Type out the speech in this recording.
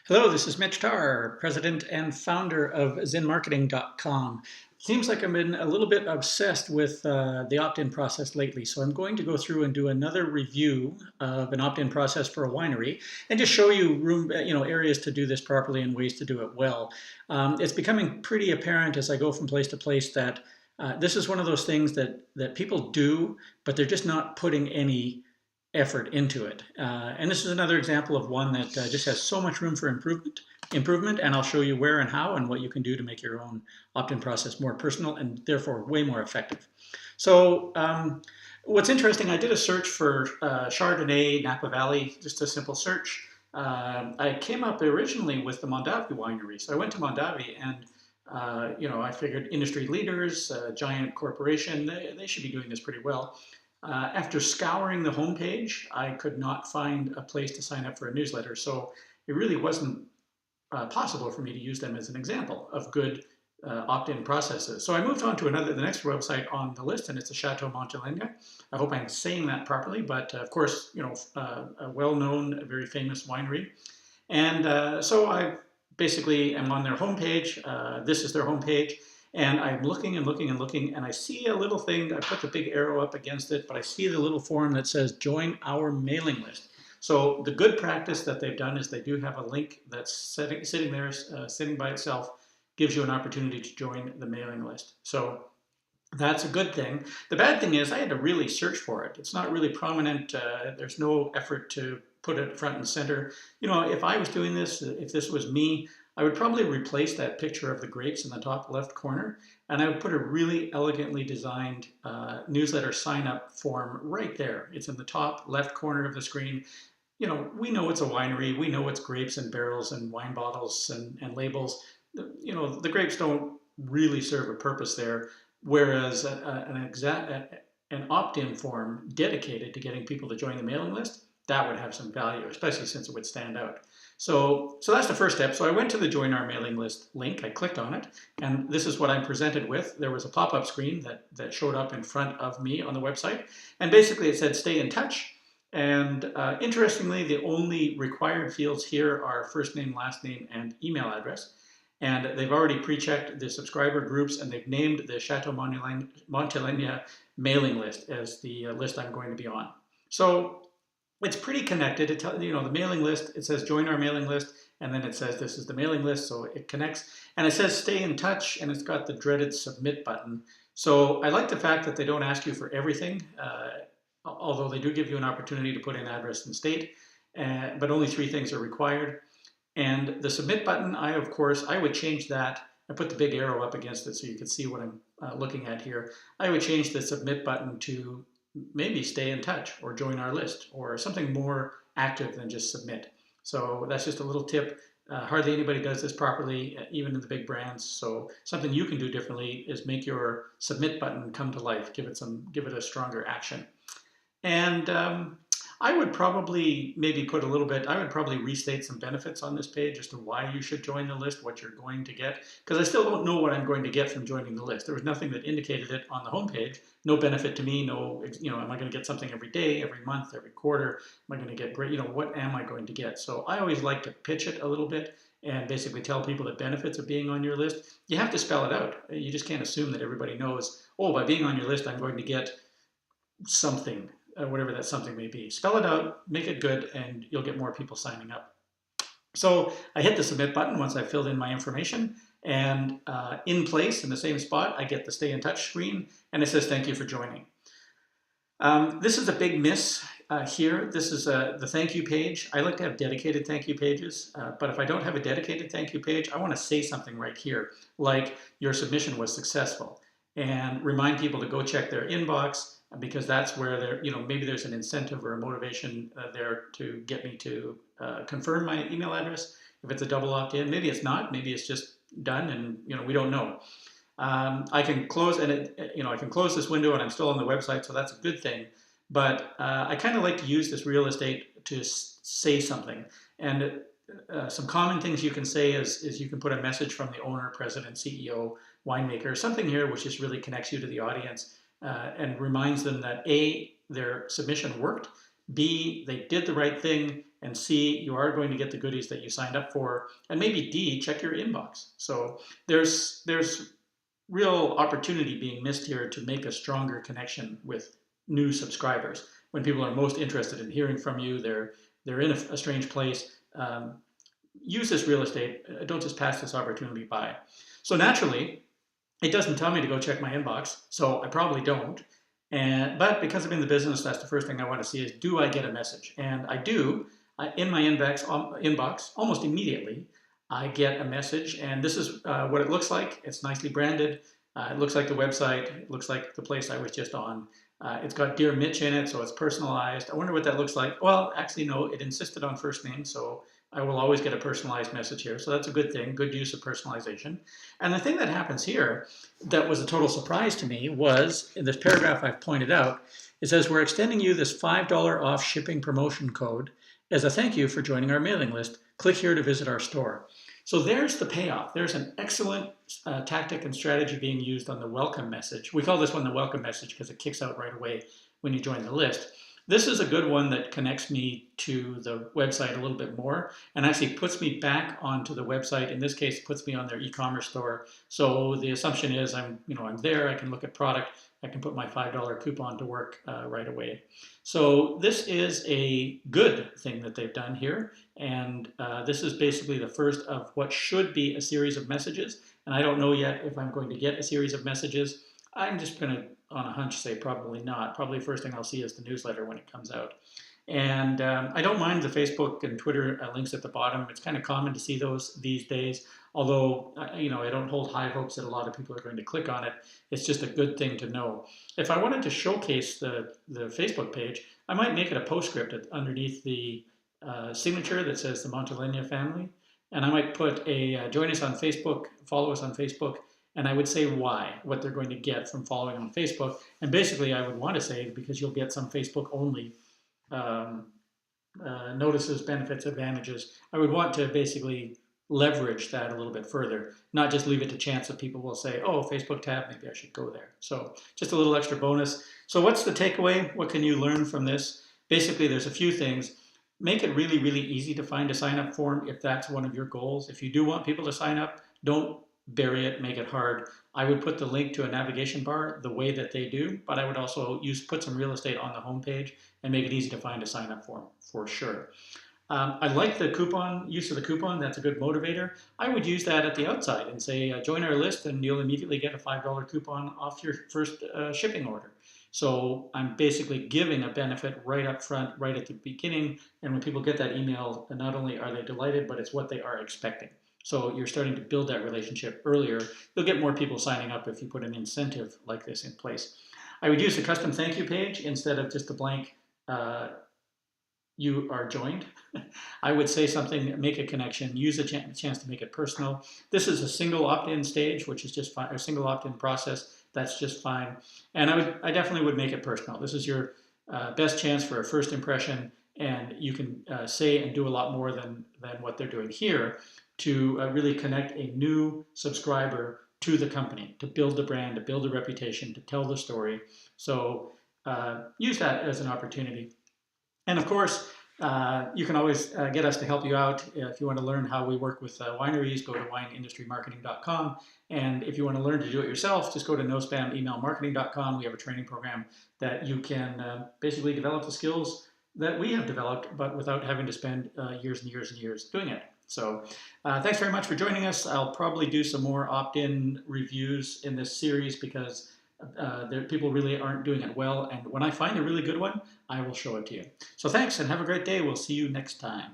Hello, this is Mitch Tarr, president and founder of ZinMarketing.com. Seems like I've been a little bit obsessed with the opt-in process lately, so I'm going to go through and do another review of an opt-in process for a winery and just show you areas to do this properly and ways to do it well. It's becoming pretty apparent as I go from place to place that this is one of those things that people do, but they're just not putting any effort into it. And this is another example of one that just has so much room for improvement, and I'll show you where and how and what you can do to make your own opt-in process more personal and therefore way more effective. So what's interesting, I did a search for Chardonnay, Napa Valley, just a simple search. I came up originally with the Mondavi winery. So I went to Mondavi and I figured industry leaders, giant corporation, they should be doing this pretty well. After scouring the homepage, I could not find a place to sign up for a newsletter. So it really wasn't possible for me to use them as an example of good opt-in processes. So I moved on to the next website on the list, and it's the Chateau Montelena. I hope I'm saying that properly, but of course, a well-known, very famous winery. And so I basically am on their homepage. This is their homepage. And I'm looking and looking and looking, and I see a little thing. I put the big arrow up against it, but I see the little form that says join our mailing list. So the good practice that they've done is they do have a link that's sitting there, sitting by itself, gives you an opportunity to join the mailing list. So that's a good thing. The bad thing is I had to really search for it. It's not really prominent. There's no effort to put it front and center. If I was doing this, if this was me, I would probably replace that picture of the grapes in the top left corner, and I would put a really elegantly designed newsletter sign-up form right there. It's in the top left corner of the screen. We know it's a winery. We know it's grapes and barrels and wine bottles and labels. The grapes don't really serve a purpose there, whereas an opt-in form dedicated to getting people to join the mailing list, that would have some value, especially since it would stand out. So that's the first step. So I went to the Join Our Mailing List link, I clicked on it, and this is what I'm presented with. There was a pop-up screen that showed up in front of me on the website, and basically it said stay in touch. And interestingly, the only required fields here are first name, last name, and email address. And they've already pre-checked the subscriber groups, and they've named the Chateau Montelena mailing list as the list I'm going to be on. So it's pretty connected. It tells, the mailing list, it says join our mailing list, and then it says this is the mailing list, so it connects. And it says stay in touch, and it's got the dreaded submit button. So I like the fact that they don't ask you for everything, although they do give you an opportunity to put in address and state, but only 3 things are required. And the submit button, I would change that. I put the big arrow up against it so you can see what I'm looking at here. I would change the submit button to maybe stay in touch or join our list or something more active than just submit. So that's just a little tip. Hardly anybody does this properly, even in the big brands. So something you can do differently is make your submit button come to life. Give it a stronger action. And I would probably restate some benefits on this page as to why you should join the list, what you're going to get, because I still don't know what I'm going to get from joining the list. There was nothing that indicated it on the homepage. No benefit to me, no, am I going to get something every day, every month, every quarter? Am I going to get, what am I going to get? So I always like to pitch it a little bit and basically tell people the benefits of being on your list. You have to spell it out. You just can't assume that everybody knows, oh, by being on your list, I'm going to get something, whatever that something may be. Spell it out, make it good, and you'll get more people signing up. So I hit the submit button once I filled in my information, and in place, in the same spot, I get the stay in touch screen, and it says thank you for joining. This is a big miss here. This is the thank you page. I like to have dedicated thank you pages, but if I don't have a dedicated thank you page, I want to say something right here, like your submission was successful, and remind people to go check their inbox, because that's where maybe there's an incentive or a motivation there to get me to confirm my email address. If it's a double opt-in, maybe it's not, maybe it's just done, and we don't know. I can close I can close this window and I'm still on the website, so that's a good thing. But I kind of like to use this real estate to say something. And some common things you can say is you can put a message from the owner, president, CEO, winemaker, something here which just really connects you to the audience and reminds them that A, their submission worked, B, they did the right thing, and C, you are going to get the goodies that you signed up for, and maybe D, check your inbox. So there's real opportunity being missed here to make a stronger connection with new subscribers. When people are most interested in hearing from you, they're in a strange place. Use this real estate. Don't just pass this opportunity by. So naturally, it doesn't tell me to go check my inbox, so I probably don't. But because I'm in the business, that's the first thing I want to see is, do I get a message? And I do. In my inbox almost immediately, I get a message, and this is what it looks like. It's nicely branded. It looks like the website. It looks like the place I was just on. It's got Dear Mitch in it, so it's personalized. I wonder what that looks like. Well, actually, no, it insisted on first name, so I will always get a personalized message here. So that's a good thing, good use of personalization. And the thing that happens here that was a total surprise to me was, in this paragraph I've pointed out, it says, we're extending you this $5 off shipping promotion code as a thank you for joining our mailing list. Click here to visit our store. So there's the payoff. There's an excellent tactic and strategy being used on the welcome message. We call this one the welcome message because it kicks out right away when you join the list. This is a good one that connects me to the website a little bit more and actually puts me back onto the website. In this case, puts me on their e-commerce store. So the assumption is I'm there, I can look at product, I can put my $5 coupon to work right away. So this is a good thing that they've done here. And this is basically the first of what should be a series of messages. And I don't know yet if I'm going to get a series of messages. I'm just going to, on a hunch, say probably not. Probably the first thing I'll see is the newsletter when it comes out. And I don't mind the Facebook and Twitter links at the bottom. It's kind of common to see those these days. Although, I don't hold high hopes that a lot of people are going to click on it. It's just a good thing to know. If I wanted to showcase the Facebook page, I might make it a postscript underneath the signature that says the Montelena family. And I might put a join us on Facebook, follow us on Facebook, and I would say why, what they're going to get from following on Facebook. And basically, I would want to say, because you'll get some Facebook only notices, benefits, advantages. I would want to basically leverage that a little bit further, not just leave it to chance that people will say, oh, Facebook tab, maybe I should go there. So just a little extra bonus. So what's the takeaway? What can you learn from this? Basically, there's a few things. Make it really, really easy to find a sign-up form if that's one of your goals. If you do want people to sign up, don't bury it, make it hard. I would put the link to a navigation bar the way that they do, but I would also put some real estate on the homepage and make it easy to find a sign-up form for sure. I like the use of the coupon. That's a good motivator. I would use that at the outside and say, join our list and you'll immediately get a $5 coupon off your first shipping order. So I'm basically giving a benefit right up front, right at the beginning. And when people get that email, not only are they delighted, but it's what they are expecting. So you're starting to build that relationship earlier. You'll get more people signing up if you put an incentive like this in place. I would use a custom thank you page instead of just a blank you are joined. I would say something, make a connection, use a chance to make it personal. This is a single opt-in stage, which is just fine, a single opt-in process. That's just fine. And I definitely would make it personal. This is your best chance for a first impression, and you can say and do a lot more than what they're doing here to really connect a new subscriber to the company, to build the brand, to build a reputation, to tell the story. So use that as an opportunity. And of course, you can always get us to help you out. If you want to learn how we work with wineries, go to wineindustrymarketing.com. And if you want to learn to do it yourself, just go to nospamemailmarketing.com. We have a training program that you can basically develop the skills that we have developed, but without having to spend years and years and years doing it. So thanks very much for joining us. I'll probably do some more opt-in reviews in this series because people really aren't doing it well. And when I find a really good one, I will show it to you. So thanks and have a great day. We'll see you next time.